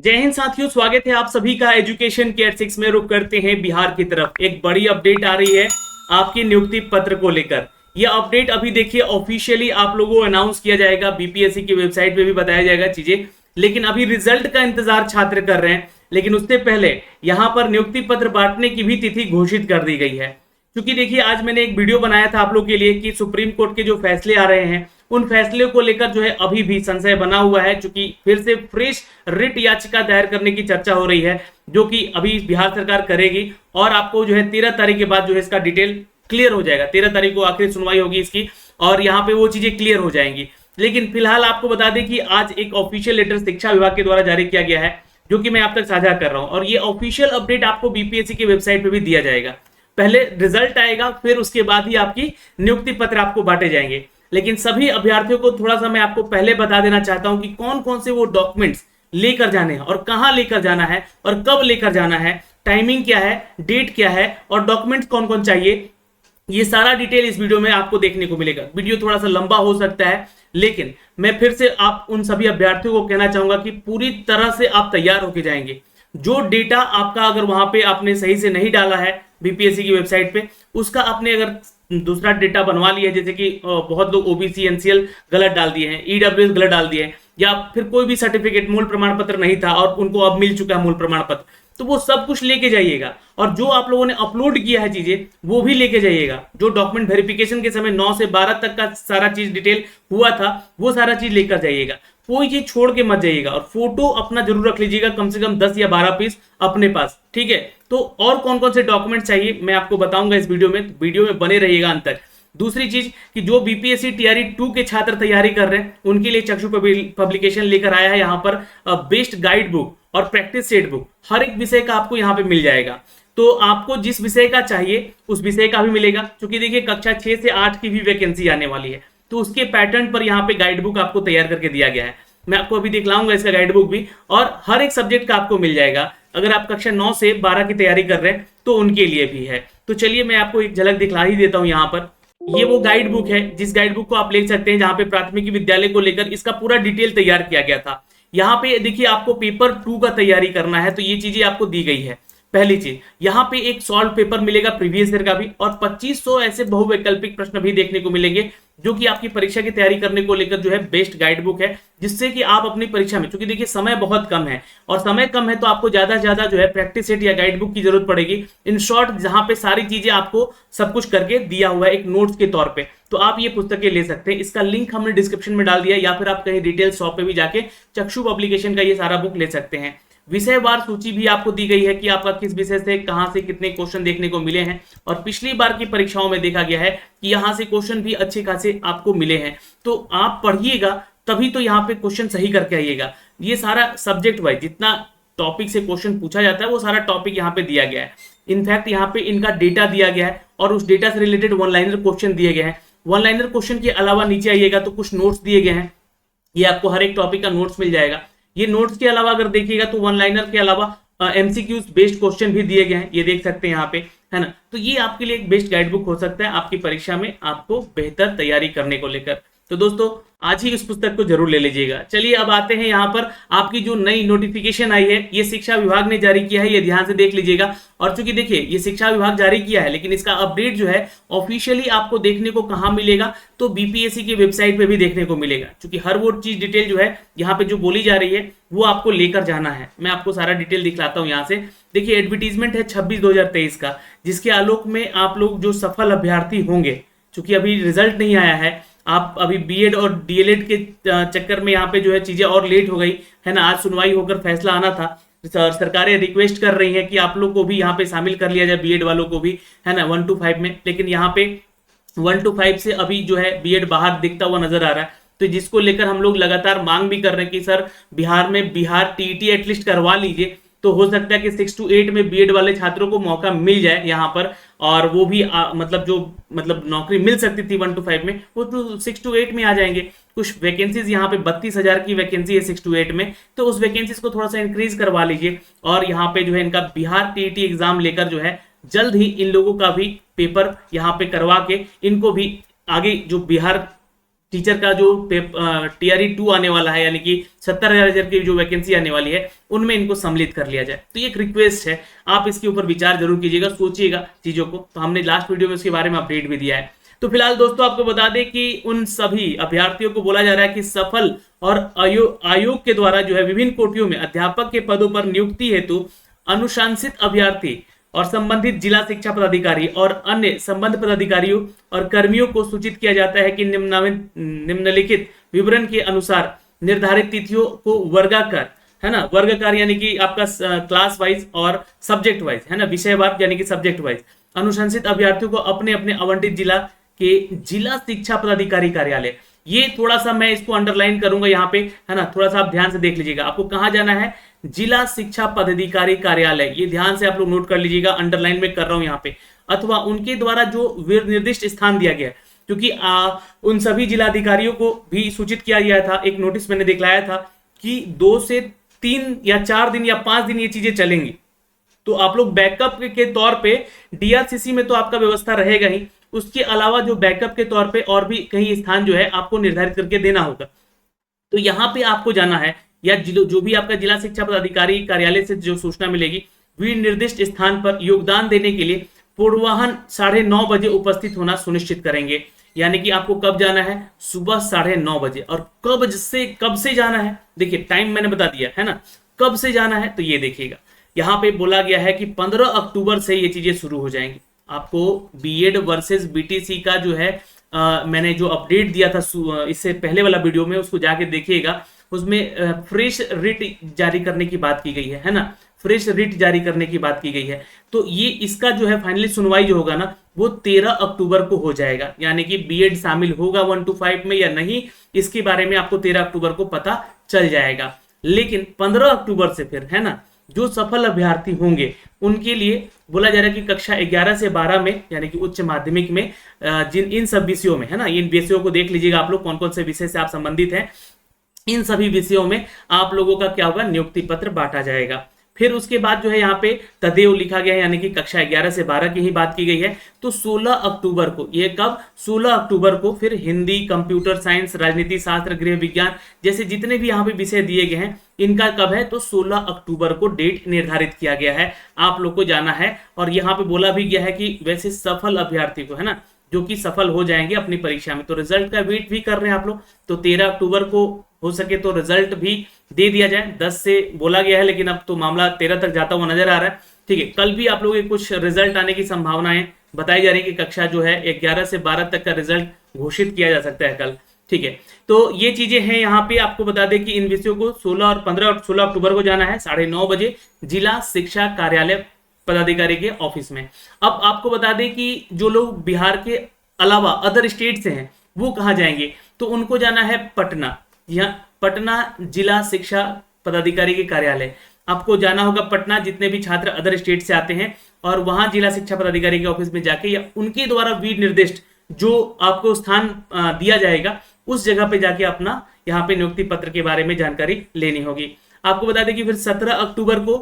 जय हिंद साथियों, स्वागत है आप सभी का एजुकेशन केयर 6 में। रुक करते हैं बिहार की तरफ। एक बड़ी अपडेट आ रही है आपकी नियुक्ति पत्र को लेकर। यह अपडेट अभी देखिए ऑफिशियली आप लोगों को अनाउंस किया जाएगा, बीपीएससी की वेबसाइट पे भी बताया जाएगा चीजें, लेकिन अभी रिजल्ट का इंतजार छात्र कर रहे हैं। लेकिन उससे पहले यहां पर नियुक्ति पत्र बांटने की भी तिथि घोषित कर दी गई है। क्योंकि देखिए आज मैंने एक वीडियो बनाया था आप लोग के लिए कि सुप्रीम कोर्ट के जो फैसले आ रहे हैं उन फैसले को लेकर जो है अभी भी संशय बना हुआ है, क्योंकि फिर से फ्रेश रिट याचिका दायर करने की चर्चा हो रही है, जो कि अभी बिहार सरकार करेगी। और आपको जो है 13 तारीख के बाद जो है इसका डिटेल क्लियर हो जाएगा। 13 तारीख को आखिरी सुनवाई होगी इसकी और यहाँ पे वो चीजें क्लियर हो जाएंगी। लेकिन फिलहाल आपको बता दें कि आज एक ऑफिशियल लेटर शिक्षा विभाग के द्वारा जारी किया गया है, जो कि मैं आप तक साझा कर रहा हूं। और ये ऑफिशियल अपडेट आपको बीपीएससी की वेबसाइट पे भी दिया जाएगा। पहले रिजल्ट आएगा, फिर उसके बाद ही आपकी नियुक्ति पत्र आपको बांटे जाएंगे। लेकिन सभी अभ्यर्थियों को थोड़ा सा मैं आपको पहले बता देना चाहता हूं कि कौन कौन से वो डॉक्यूमेंट्स लेकर जाने हैं और कहां लेकर जाना है और कब लेकर जाना है, टाइमिंग क्या है, डेट क्या है और डॉक्यूमेंट्स कौन कौन चाहिए। ये सारा डिटेल इस वीडियो में आपको देखने को मिलेगा। वीडियो थोड़ा सा लंबा हो सकता है, लेकिन मैं फिर से आप उन सभी अभ्यर्थियों को कहना चाहूंगा कि पूरी तरह से आप तैयार होकर जाएंगे। जो डेटा आपका अगर वहां पे आपने सही से नहीं डाला है बीपीएससी की वेबसाइट पे, उसका आपने अगर दूसरा डेटा बनवा लिया है, जैसे कि बहुत लोग ओबीसी एनसीएल गलत डाल दिए हैं, ईडब्ल्यूएस गलत डाल दिए हैं, या फिर कोई भी सर्टिफिकेट मूल प्रमाण पत्र नहीं था और उनको अब मिल चुका है मूल प्रमाण पत्र, तो वो सब कुछ लेके जाइएगा। और जो आप लोगों ने अपलोड किया है चीजें वो भी लेके जाइएगा। जो डॉक्यूमेंट वेरिफिकेशन के समय 9 से 12 तक का सारा चीज डिटेल हुआ था वो सारा चीज लेकर जाइएगा। कोई चीज छोड़ के मत जाइएगा। और फोटो अपना जरूर रख लीजिएगा, कम से कम 10 या 12 पीस अपने पास, ठीक है। तो और कौन कौन से डॉक्यूमेंट चाहिए मैं आपको बताऊंगा इस वीडियो में, तो वीडियो में बने रहिएगा अंत तक। दूसरी चीज कि जो बीपीएससी टीआरई 2 के छात्र तैयारी कर रहे हैं उनके लिए चक्षु पब्लिकेशन लेकर आया है यहाँ पर बेस्ट गाइड बुक और प्रैक्टिस सेट बुक। हर एक विषय का आपको यहाँ पे मिल जाएगा। तो आपको जिस विषय का चाहिए उस विषय का भी मिलेगा, क्योंकि देखिए कक्षा 6 से 8 की भी वैकेंसी आने वाली है, तो उसके पैटर्न पर यहाँ पे गाइड बुक आपको तैयार करके दिया गया है। मैं आपको अभी दिखलाऊंगा इसका गाइड बुक भी, और हर एक सब्जेक्ट का आपको मिल जाएगा। अगर आप कक्षा 9 से 12 की तैयारी कर रहे हैं तो उनके लिए भी है। तो चलिए मैं आपको एक झलक दिखला ही देता हूं। यहाँ पर ये वो गाइड बुक है जिस गाइड बुक को आप ले सकते हैं, जहां पे प्राथमिक विद्यालय को लेकर इसका पूरा डिटेल तैयार किया गया था। यहाँ पे देखिए आपको पेपर 2 का तैयारी करना है तो ये चीजें आपको दी गई है। पहली चीज यहाँ पे एक सॉल्व पेपर मिलेगा प्रीवियस ईयर का भी, और 2500 ऐसे बहुवैकल्पिक प्रश्न भी देखने को मिलेंगे, जो कि आपकी परीक्षा की तैयारी करने को लेकर जो है बेस्ट गाइड बुक है, जिससे कि आप अपनी परीक्षा में, क्योंकि देखिए समय बहुत कम है और समय कम है तो आपको ज्यादा से ज्यादा जो है प्रैक्टिस सेट या गाइड बुक की जरूरत पड़ेगी। इन शॉर्ट जहां पे सारी चीजें आपको सब कुछ करके दिया हुआ है एक नोट्स के तौर पे, तो आप ये पुस्तकें ले सकते हैं। इसका लिंक हमने डिस्क्रिप्शन में डाल दिया, या फिर आप कहीं रिटेल शॉप पे भी जाके चक्षु पब्लिकेशन का ये सारा बुक ले सकते हैं। विषयवार सूची भी आपको दी गई है कि आपका किस विषय से कहां से कितने क्वेश्चन देखने को मिले हैं, और पिछली बार की परीक्षाओं में देखा गया है कि यहां से क्वेश्चन भी अच्छे खासे आपको मिले हैं। तो आप पढ़िएगा तभी तो यहाँ पे क्वेश्चन सही करके आइएगा। ये सारा सब्जेक्ट वाइज जितना टॉपिक से क्वेश्चन पूछा जाता है वो सारा टॉपिक यहाँ पे दिया गया है। इनफैक्ट यहाँ पे इनका डेटा दिया गया है और उस डेटा से रिलेटेड वन लाइनर क्वेश्चन दिए गए हैं। वन लाइनर क्वेश्चन के अलावा नीचे आइएगा तो कुछ नोट्स दिए गए हैं। ये आपको हर एक टॉपिक का नोट्स मिल जाएगा। ये नोट्स के अलावा अगर देखिएगा तो वन लाइनर के अलावा एमसीक्यूज बेस्ड क्वेश्चन भी दिए गए हैं, ये देख सकते हैं यहाँ पे, है ना। तो ये आपके लिए एक बेस्ट गाइड बुक हो सकता है आपकी परीक्षा में आपको बेहतर तैयारी करने को लेकर। तो दोस्तों आज ही इस पुस्तक को जरूर ले लीजिएगा। चलिए अब आते हैं यहाँ पर आपकी जो नई नोटिफिकेशन आई है, ये शिक्षा विभाग ने जारी किया है, ये ध्यान से देख लीजिएगा। और चूंकि देखिए ये शिक्षा विभाग जारी किया है, लेकिन इसका अपडेट जो है ऑफिशियली आपको देखने को कहाँ मिलेगा, तो बीपीएससी की वेबसाइट पे भी देखने को मिलेगा। क्योंकि हर वो चीज डिटेल जो है यहाँ पे जो बोली जा रही है वो आपको लेकर जाना है। मैं आपको सारा डिटेल दिखलाता हूँ यहाँ से। देखिए एडवर्टीजमेंट है 26/2023 का, जिसके आलोक में आप लोग जो सफल अभ्यर्थी होंगे, चूंकि अभी रिजल्ट नहीं आया है, आप अभी बीएड और डीएलएड के चक्कर में यहाँ पे जो है चीजें और लेट हो गई है ना। आज सुनवाई होकर फैसला आना था। सरकारें रिक्वेस्ट कर रही हैं कि आप लोग को भी यहाँ पे शामिल कर लिया जाए, बीएड वालों को भी, है ना, 1 to 5 में। लेकिन यहाँ पे 1 to 5 से अभी जो है बीएड बाहर दिखता हुआ नजर आ रहा है। तो जिसको लेकर हम लोग लगातार मांग भी कर रहे हैं कि सर बिहार में बिहार टीईटी एटलीस्ट करवा लीजिए, तो हो सकता है कि 6 to 8 में बीएड वाले छात्रों को मौका मिल जाए यहाँ पर, और वो भी मतलब नौकरी मिल सकती थी 1 to 5 में, वो तो 6 to 8 में आ जाएंगे। कुछ वैकेंसीज यहाँ पे 32,000 की वैकेंसी है 6 to 8 में, तो उस वैकेंसीज को थोड़ा सा इंक्रीज करवा लीजिए। और यहाँ पे जो है इनका बिहार टीईटी एग्जाम लेकर जो है जल्द ही इन लोगों का भी पेपर यहाँ पे करवा के इनको भी आगे जो बिहार टीचर का जो TRE 2 आने वाला है, यानी कि 70,000 की जो वैकेंसी आने वाली है उनमें इनको सम्मिलित कर लिया जाए। तो ये एक रिक्वेस्ट है, आप इसके ऊपर विचार जरूर कीजिएगा, सोचिएगा चीजों को। तो हमने लास्ट वीडियो में उसके बारे में अपडेट भी दिया है। तो फिलहाल दोस्तों आपको बता दें कि उन सभी अभ्यर्थियों को बोला जा रहा है कि सफल और आयोग के द्वारा जो है विभिन्न कोटियों में अध्यापक के पदों पर नियुक्ति हेतु अनुशंसित अभ्यर्थी और संबंधित जिला शिक्षा पदाधिकारी और अन्य संबंध पदाधिकारियों और कर्मियों को सूचित किया जाता है कि निम्नलिखित विवरण के अनुसार निर्धारित तिथियों को वर्गाकार, है ना, वर्गाकार यानी कि आपका क्लास वाइज और सब्जेक्ट वाइज, है ना, विषयवार यानी कि सब्जेक्ट वाइज अनुशंसित अभ्यर्थियों को अपने अपने आवंटित जिला के जिला शिक्षा पदाधिकारी कार्यालय, ये थोड़ा सा मैं इसको अंडरलाइन करूंगा यहाँ पे, है ना, थोड़ा सा आप ध्यान से देख लीजिएगा। आपको कहाँ जाना है? जिला शिक्षा पदाधिकारी कार्यालय, ये ध्यान से आप लोग नोट कर लीजिएगा, अंडरलाइन में कर रहा हूं यहाँ पे। अथवा उनके द्वारा जो निर्दिष्ट स्थान दिया गया है, क्योंकि उन सभी जिलाधिकारियों को भी सूचित किया गया था, एक नोटिस मैंने दिखलाया था कि 2 से 3 या 4 दिन या 5 दिन ये चीजें चलेंगी। तो आप लोग बैकअप के तौर पे DRCC में तो आपका व्यवस्था रहेगा ही, उसके अलावा जो बैकअप के तौर पे और भी कहीं स्थान जो है आपको निर्धारित करके देना होगा। तो यहाँ पे आपको जाना है, या जो भी आपका जिला शिक्षा पदाधिकारी कार्यालय से जो सूचना मिलेगी, वे निर्दिष्ट स्थान पर योगदान देने के लिए पूर्वाह्न 9:30 बजे उपस्थित होना सुनिश्चित करेंगे। यानी कि आपको कब जाना है? सुबह 9:30 बजे। और कब से जाना है, देखिए टाइम मैंने बता दिया है ना, कब से जाना है तो ये देखिएगा, यहाँ पे बोला गया है कि 15 अक्टूबर से ये चीजें शुरू हो जाएंगी। आपको बीएड वर्सेस बीटीसी का जो है मैंने जो अपडेट दिया था इससे पहले वाला वीडियो में, उसको जाके देखिएगा, उसमें फ्रेश रिट जारी करने की बात की गई है ना, फ्रेश रिट जारी करने की बात की गई है। तो ये इसका जो है फाइनली सुनवाई जो होगा ना वो 13 अक्टूबर को हो जाएगा। यानी कि बीएड शामिल होगा 1 to 5 में या नहीं, इसके बारे में आपको 13 अक्टूबर को पता चल जाएगा। लेकिन 15 अक्टूबर से फिर, है ना, जो सफल अभ्यर्थी होंगे उनके लिए बोला जा रहा है कि कक्षा 11 से 12 में, यानी कि उच्च माध्यमिक में इन सब विषयों में, है ना, इन विषयों को देख लीजिएगा आप लोग कौन कौन से विषय से आप संबंधित हैं, इन सभी विषयों में आप लोगों का क्या होगा? नियुक्ति पत्र बांटा जाएगा। फिर उसके बाद जो है यहाँ पे तदेव लिखा गया है, यानी कि कक्षा 11 से 12 की ही बात की गई है। तो 16 अक्टूबर को, ये कब? 16 अक्टूबर को फिर हिंदी, कंप्यूटर साइंस, राजनीति शास्त्र, गृह विज्ञान जैसे जितने भी यहाँ पे विषय दिए गए हैं, इनका कब है? तो 16 अक्टूबर को डेट निर्धारित किया गया है, आप लोग को जाना है। और यहाँ पे बोला भी गया है कि वैसे सफल अभ्यर्थी को, है ना, जो कि सफल हो जाएंगे अपनी परीक्षा में, तो रिजल्ट का वेट भी कर रहे हैं आप लोग। तो 13 अक्टूबर को हो सके तो रिजल्ट भी दे दिया जाए। 10 से बोला गया है, लेकिन अब तो मामला 13 तक जाता हुआ नजर आ रहा है। ठीक है, कल भी आप लोगों के कुछ रिजल्ट आने की संभावनाएं बताई जा रही है कि कक्षा जो है 11 से 12 तक का रिजल्ट घोषित किया जा सकता है कल। ठीक है, तो ये चीजें हैं। यहाँ पे आपको बता दें कि इन विषयों को 16 और 15 और 16 अक्टूबर को जाना है 9:30 बजे जिला शिक्षा कार्यालय पदाधिकारी के ऑफिस में। अब आपको बता दें कि जो लोग बिहार के अलावा अदर स्टेट से हैं वो कहाँ जाएंगे? तो उनको जाना है पटना, यहाँ पटना जिला शिक्षा पदाधिकारी के कार्यालय। आपको जाना होगा पटना, जितने भी छात्र अदर स्टेट से आते हैं, और वहां जिला शिक्षा पदाधिकारी के ऑफिस में जाके या उनके द्वारा वीर निर्दिष्ट जो आपको स्थान दिया जाएगा उस जगह पे जाके अपना यहाँ पे नियुक्ति पत्र के बारे में जानकारी लेनी होगी। आपको बता दें कि फिर 17 अक्टूबर को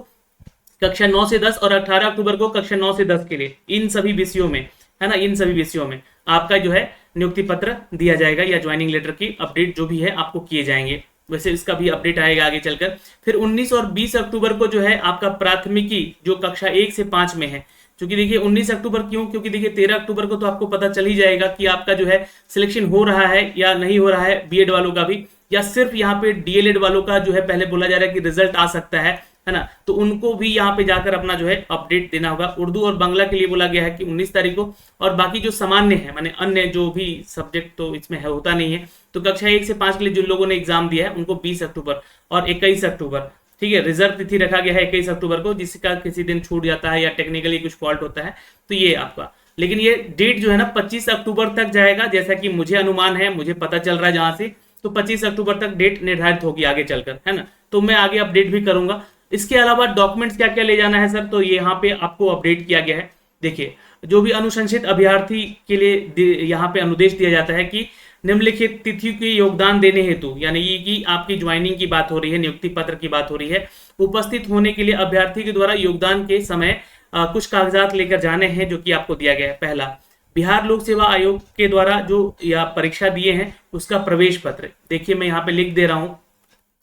कक्षा 9 से 10 और 18 अक्टूबर को कक्षा 9 से 10 के लिए इन सभी विषयों में, है ना, इन सभी विषयों में आपका जो है नियुक्ति पत्र दिया जाएगा, या ज्वाइनिंग लेटर की अपडेट जो भी है आपको किए जाएंगे। वैसे इसका भी अपडेट आएगा आगे चलकर। फिर 19 और 20 अक्टूबर को जो है आपका प्राथमिकी जो कक्षा 1 से 5 में है, क्योंकि देखिए 19 अक्टूबर क्यों? क्योंकि देखिए 13 अक्टूबर को तो आपको पता चल ही जाएगा कि आपका जो है सिलेक्शन हो रहा है या नहीं हो रहा है, बीएड वालों का भी, या सिर्फ यहाँ पे डीएलएड वालों का जो है पहले बोला जा रहा है कि रिजल्ट आ सकता है ना, तो उनको भी यहाँ पे जाकर अपना जो है अपडेट देना होगा। उर्दू और बांग्ला के लिए बोला गया है कि 19 तारीख को, और बाकी जो सामान्य है, माने अन्य जो भी सब्जेक्ट तो इसमें है, होता नहीं है, तो कक्षा 1 से 5 के लिए जिन लोगों ने एग्जाम दिया है उनको 20 अक्टूबर और 21 अक्टूबर, ठीक है, रिजर्व तिथि रखा गया है 21 अक्टूबर को, जिसका किसी दिन छूट जाता है या टेक्निकली कुछ फॉल्ट होता है तो ये आपका, लेकिन ये डेट जो है ना 25 अक्टूबर तक जाएगा, जैसा कि मुझे अनुमान है, मुझे पता चल रहा है जहां से, तो 25 अक्टूबर तक डेट निर्धारित होगी आगे चलकर, है ना, तो मैं आगे अपडेट भी करूंगा। इसके अलावा डॉक्यूमेंट्स क्या क्या ले जाना है सर, तो ये यहाँ पे आपको अपडेट किया गया है। देखिए जो भी अनुशंसित अभ्यर्थी के लिए यहाँ पे अनुदेश दिया जाता है कि निम्नलिखित तिथि के योगदान देने हेतु, यानी ये कि आपकी ज्वाइनिंग की बात हो रही है, नियुक्ति पत्र की बात हो रही है, उपस्थित होने के लिए अभ्यर्थी के द्वारा योगदान के समय कुछ कागजात लेकर जाने हैं, जो कि आपको दिया गया है। पहला, बिहार लोक सेवा आयोग के द्वारा जो या परीक्षा दिए हैं उसका प्रवेश पत्र, देखिए मैं यहाँ पे लिख दे रहा हूँ,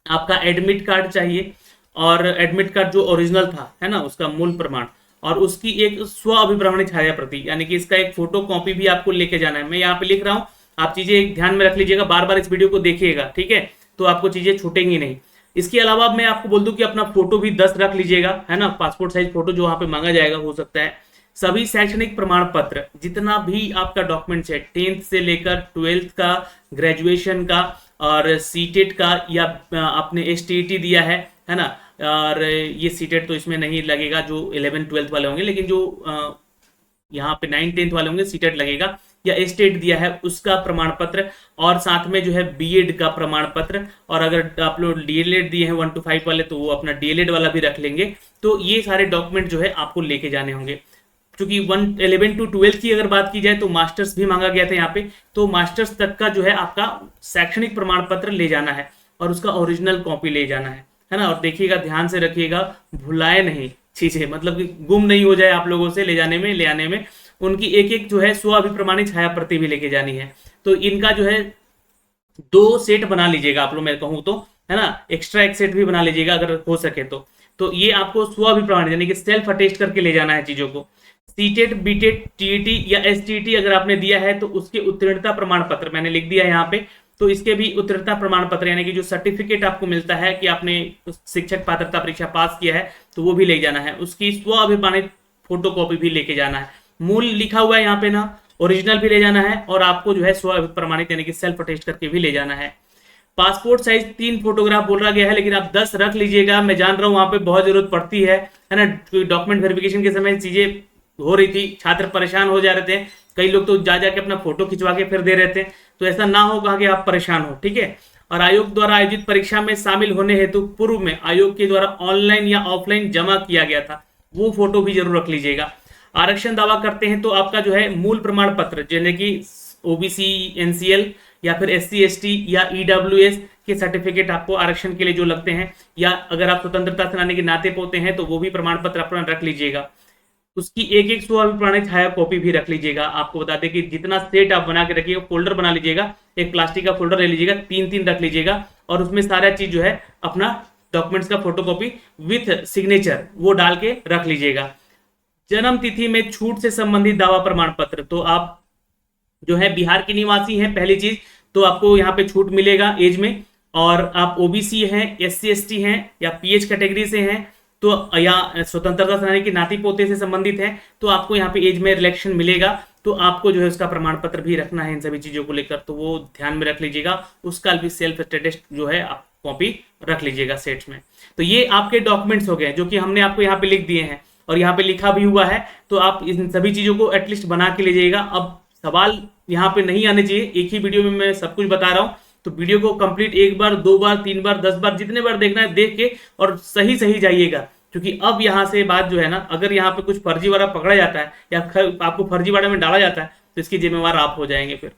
आपका एडमिट कार्ड चाहिए, और एडमिट कार्ड जो ओरिजिनल था है ना, उसका मूल प्रमाण, और उसकी एक स्व अभिप्रमाणित छाया प्रति, यानी कि इसका एक फोटो कॉपी भी आपको लेके जाना है। मैं यहाँ पे लिख रहा हूँ, आप चीजें ध्यान में रख लीजिएगा, बार बार इस वीडियो को देखिएगा, ठीक है, तो आपको चीजें छूटेंगी नहीं। इसके अलावा मैं आपको बोल दूं कि अपना फोटो भी 10 रख लीजिएगा, है ना, पासपोर्ट साइज फोटो जो वहां पे मांगा जाएगा हो सकता है। सभी शैक्षणिक प्रमाण पत्र, जितना भी आपका डॉक्यूमेंट्स है 10th से लेकर 12th का, ग्रेजुएशन का, और सीटेट का, या आपने एसटीईटी दिया है ना, और ये सीटेट तो इसमें नहीं लगेगा जो 11th 12th वाले होंगे, लेकिन जो यहाँ पे 9th 10th वाले होंगे सीटेट लगेगा, या एस्टेट दिया है उसका प्रमाण पत्र, और साथ में जो है बीएड का प्रमाण पत्र, और अगर आप लोग डीएलएड दिए हैं 1 to 5 वाले तो वो अपना डीएलएड वाला भी रख लेंगे। तो ये सारे डॉक्यूमेंट जो है आपको लेके जाने होंगे। क्योंकि 11 to 12 की अगर बात की जाए तो मास्टर्स भी मांगा गया था यहाँ पे, तो मास्टर्स तक का जो है आपका शैक्षणिक प्रमाण पत्र ले जाना है, और उसका ओरिजिनल कॉपी ले जाना है ना। और देखिएगा, ध्यान से रखिएगा, भुलाए नहीं चीजें, मतलब कि गुम नहीं हो जाए आप लोगों से ले जाने में, ले आने में। उनकी एक एक जो है स्व अभिप्रमाणित छाया प्रति भी लेके जानी है। तो इनका जो है 2 सेट बना लीजिएगा आप लोग, मैं कहूँ तो, है ना, एक्स्ट्रा एक सेट भी बना लीजिएगा अगर हो सके तो ये आपको स्व अभिप्रमाणित यानी कि सेल्फ अटेस्ट करके ले जाना है चीजों को। सीटेट, बीटेट, टीईटी या एसटीईटी अगर आपने दिया है तो उसके उत्तीर्णता प्रमाण पत्र मैंने लिख दिया है यहाँ पे, तो इसके भी उत्तीर्णता प्रमाण पत्र यानी कि जो सर्टिफिकेट आपको मिलता है कि आपने शिक्षक पात्रता परीक्षा पास किया है, तो वो भी ले जाना है। उसकी स्व अभिप्रमाणित फोटो कॉपी भी लेके जाना है। मूल लिखा हुआ है यहाँ पे ना, ओरिजिनल भी ले जाना है, और आपको जो है स्व अभिप्रमाणित यानी कि सेल्फ अटेस्ट करके भी ले जाना है। पासपोर्ट साइज 3 फोटोग्राफ बोला गया है, लेकिन आप 10 रख लीजिएगा। मैं जान रहा हूँ वहां पे बहुत जरूरत पड़ती है ना, डॉक्यूमेंट वेरिफिकेशन के समय चीजें हो रही थी, छात्र परेशान हो जा रहे थे, कई लोग तो जा जाके अपना फोटो खिंचवा के फिर दे रहे थे, तो ऐसा ना होगा कि आप परेशान हो, ठीक है। और आयोग द्वारा आयोजित परीक्षा में शामिल होने हेतु पूर्व में आयोग के द्वारा ऑनलाइन या ऑफलाइन जमा किया गया था, वो फोटो भी जरूर रख लीजिएगा। आरक्षण दावा करते हैं तो आपका जो है मूल प्रमाण पत्र, जैसे कि ओबीसी, एनसीएल, या फिर एससी एसटी या ईडब्ल्यूएस के सर्टिफिकेट आपको आरक्षण के लिए जो लगते हैं, या अगर आप स्वतंत्रता सेनानी के नाते पोते हैं तो वो भी प्रमाण पत्र अपना रख लीजिएगा। उसकी एक एक स्व अभिप्रमाणित छाया कॉपी भी रख लीजिएगा। आपको बता दें कि जितना सेट आप बना के रखिएगा, फोल्डर बना लीजिएगा, एक प्लास्टिक का फोल्डर ले लीजिएगा, 3-3 रख लीजिएगा, और उसमें सारा चीज जो है अपना डॉक्यूमेंट्स का फोटोकॉपी विथ सिग्नेचर वो डाल के रख लीजिएगा। जन्म तिथि में छूट से संबंधित दावा प्रमाण पत्र, तो आप जो है बिहार के निवासी हैं, पहली चीज तो आपको यहाँ पे छूट मिलेगा एज में, और आप ओबीसी हैं, एससी एसटी हैं, या पीएच कैटेगरी से हैं, तो या स्वतंत्रता सेनानी के नाती पोते से संबंधित हैं, तो आपको यहाँ पे एज में रिलैक्सेशन मिलेगा, तो आपको जो है उसका प्रमाण पत्र भी रखना है इन सभी चीजों को लेकर, तो वो ध्यान में रख लीजिएगा। उसका भी सेल्फ अटेस्ट जो है आप कॉपी रख लीजिएगा सेट्स में। तो ये आपके डॉक्यूमेंट्स हो गए जो कि हमने आपको यहाँ पे लिख दिए हैं, और यहाँ पे लिखा भी हुआ है, तो आप इन सभी चीजों को एटलीस्ट बना के लीजिएगा। अब सवाल यहाँ पे नहीं आने चाहिए, एक ही वीडियो में मैं सब कुछ बता रहा हूँ, तो वीडियो को कंप्लीट 1 बार 2 बार 3 बार 10 बार जितने बार देखना है देख के और सही सही जाइएगा, क्योंकि अब यहाँ से बात जो है ना, अगर यहाँ पे कुछ फर्जीवाड़ा पकड़ा जाता है या आपको फर्जीवाड़े में डाला जाता है तो इसकी जिम्मेवार आप हो जाएंगे। फिर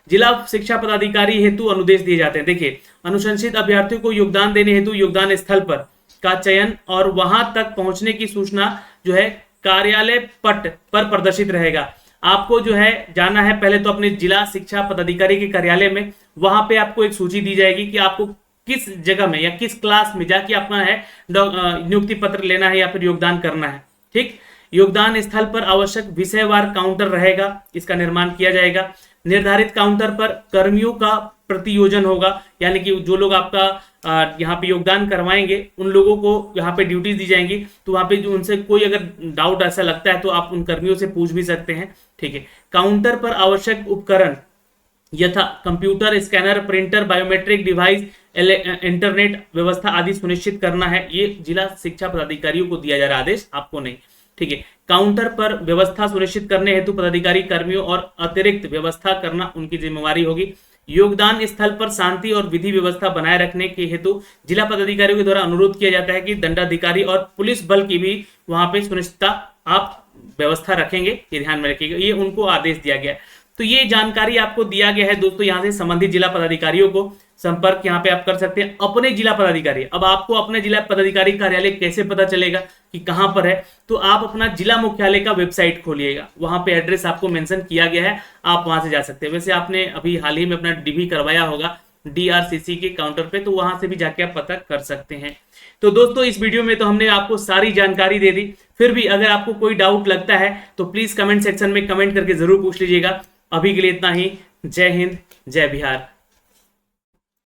जिला शिक्षा पदाधिकारी हेतु अनुदेश दिए जाते हैं। देखिए, अनुशंसित अभ्यर्थियों को योगदान देने हेतु योगदान स्थल पर का चयन और वहां तक पहुंचने की सूचना जो है कार्यालय पट पर प्रदर्शित रहेगा। आपको जो है जाना है पहले तो अपने जिला शिक्षा पदाधिकारी के कार्यालय में, वहां पे आपको एक सूची दी जाएगी कि आपको किस जगह में या किस क्लास में जाके अपना है नियुक्ति पत्र लेना है या फिर योगदान करना है। ठीक, योगदान स्थल पर आवश्यक विषयवार काउंटर रहेगा, इसका निर्माण किया जाएगा। निर्धारित काउंटर पर कर्मियों का प्रतियोजन होगा, यानी कि जो लोग आपका यहाँ पे योगदान करवाएंगे उन लोगों को यहाँ पे ड्यूटीज दी जाएंगी, तो वहाँ पे जो उनसे कोई अगर डाउट ऐसा लगता है तो आप उन कर्मियों से पूछ भी सकते हैं। ठीक है, काउंटर पर आवश्यक उपकरण यथा computer, scanner, printer, biometric device, internet व्यवस्था आदि सुनिश्चित करना है। ये जिला शिक्षा पदाधिकारियों को दिया जा रहा आदेश, आपको नहीं। ठीक है, काउंटर पर व्यवस्था सुनिश्चित करने हेतु पदाधिकारी कर्मियों और अतिरिक्त व्यवस्था करना उनकी जिम्मेवारी होगी। योगदान स्थल पर शांति और विधि व्यवस्था बनाए रखने के हेतु जिला पदाधिकारियों के द्वारा अनुरोध किया जाता है कि दंडाधिकारी और पुलिस बल की भी वहां पे सुनिश्चितता आप व्यवस्था रखेंगे, ये ध्यान में रखिएगा, ये उनको आदेश दिया गया है। तो ये जानकारी आपको दिया गया है दोस्तों यहाँ से संबंधित जिला पदाधिकारियों को। संपर्क यहाँ पे आप कर सकते हैं अपने जिला पदाधिकारी। अब आपको अपने जिला पदाधिकारी कार्यालय कैसे पता चलेगा कि कहां पर है, तो आप अपना जिला मुख्यालय का वेबसाइट खोलिएगा, वहां पे एड्रेस आपको मेंशन किया गया है, आप वहां से जा सकते हैं। वैसे आपने अभी हाल ही में अपना डीवी करवाया होगा DRCC के काउंटर पे, तो वहां से भी जाके आप पता कर सकते हैं। तो दोस्तों इस वीडियो में तो हमने आपको सारी जानकारी दे दी, फिर भी अगर आपको कोई डाउट लगता है तो प्लीज कमेंट सेक्शन में कमेंट करके जरूर पूछ लीजिएगा। अभी के लिए इतना ही। जय हिंद, जय बिहार।